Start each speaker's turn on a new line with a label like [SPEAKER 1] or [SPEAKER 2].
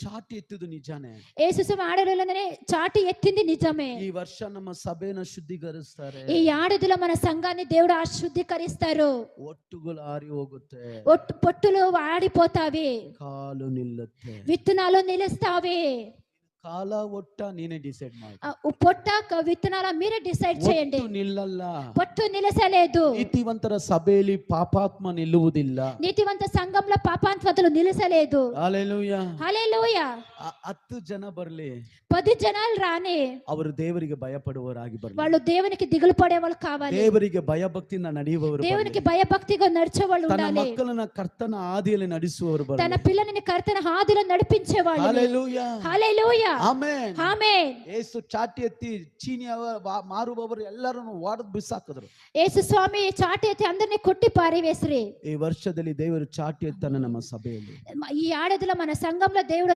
[SPEAKER 1] ಚಾಟಿ ಎತ್ತಿದ್ದು ನಿಜಾನೇ.
[SPEAKER 2] యేసుస్వామి ఆడవాళ్ళనే చాటి ఎత్తింది నిజమే.
[SPEAKER 1] ఈ ವರ್ಷ ನಮ್ಮ ಸಭೆನ ಶುದ್ಧೀಕರಿಸ್ತಾರೆ.
[SPEAKER 2] ఈ ఏడాదిలో మన సంఘాన్ని దేవుడు శుద్ధీకరిస్తారు.
[SPEAKER 1] ಒಟ್ಟುಗಳು ಆರಿ ಹೋಗುತ್ತೆ,
[SPEAKER 2] పొట్టులు వాడిపోతావి,
[SPEAKER 1] ಕಾಲು ನಿಲ್ಲುತ್ತೆ,
[SPEAKER 2] విత్తనాలు నిలుస్తావి.
[SPEAKER 1] ಕಾಲ ಒಟ್ಟ ನೀನೇ ಡಿಸೈಡ್ ಮಾಡಿ.
[SPEAKER 2] పొట్ట విత్తనాల మీరే డిసైడ్ చేయండి.
[SPEAKER 1] ಒಟ್ಟು ನಿಲ್ಲಲ್ಲ,
[SPEAKER 2] పొట్టు నిలసలేదు.
[SPEAKER 1] ನೀತಿವಂತರ ಸಭೆಯಲ್ಲಿ ಪಾಪಾತ್ಮ ನಿಲ್ಲುವುದಿಲ್ಲ.
[SPEAKER 2] నీతివంత సంఘంలో పాపాత్మతలు నిలసలేదు.
[SPEAKER 1] ಹಲ್ಲೆಲೂಯಾ,
[SPEAKER 2] హల్లెలూయా.
[SPEAKER 1] 10 ಜನ ಬರ್ಲಿ,
[SPEAKER 2] 10 జనాలు రాని
[SPEAKER 1] ಅವರು ದೇವರಿಗೆ ಭಯಪಡುವವರಾಗಿ ಬರಲಿ.
[SPEAKER 2] వాళ్ళు దేవునికి దిగులు పడే వాళ్ళు కావాలి.
[SPEAKER 1] ದೇವರಿಗೆ ಭಯಭಕ್ತಿಯಿಂದ ನಡೆಯುವವರು,
[SPEAKER 2] దేవునికి భయభక్తిగా నడిచే వాళ్ళు
[SPEAKER 1] ತನ್ನ
[SPEAKER 2] ఉండాలి.
[SPEAKER 1] ಮಕ್ಕಳನ್ನ ಕರ್ತನ ಹಾದಿಯಲ್ಲಿ ನಡೆಸುವವರು ಬರಲಿ.
[SPEAKER 2] తన పిల్లల్ని కర్తన హాదిలో నడిపించే వాళ్ళు.
[SPEAKER 1] ಹಲ್ಲೆಲೂಯಾ,
[SPEAKER 2] హల్లెలూయా,
[SPEAKER 1] ಆಮೆನ್,
[SPEAKER 2] ಆಮೆನ್.
[SPEAKER 1] ಯೇಸು ಚಾಟಿ ಎತ್ತಿ ಚೀನಿಯವ ಮಾರುವವರು ಎಲ್ಲರನ್ನು ಒಡೆದು ಬಿಸಾಕಿದ್ರು.
[SPEAKER 2] యేసు స్వామి చాటి ఎత్తి అందరిని కొట్టి పారివేసిరి.
[SPEAKER 1] ಈ ವರ್ಷದಲ್ಲಿ ದೇವರು ಚಾಟಿ ಎತ್ತನ ನಮ್ಮ ಸಭೆಯಲ್ಲಿ.
[SPEAKER 2] ఈ ఏడాదిలో మన సంఘంలో దేవుడు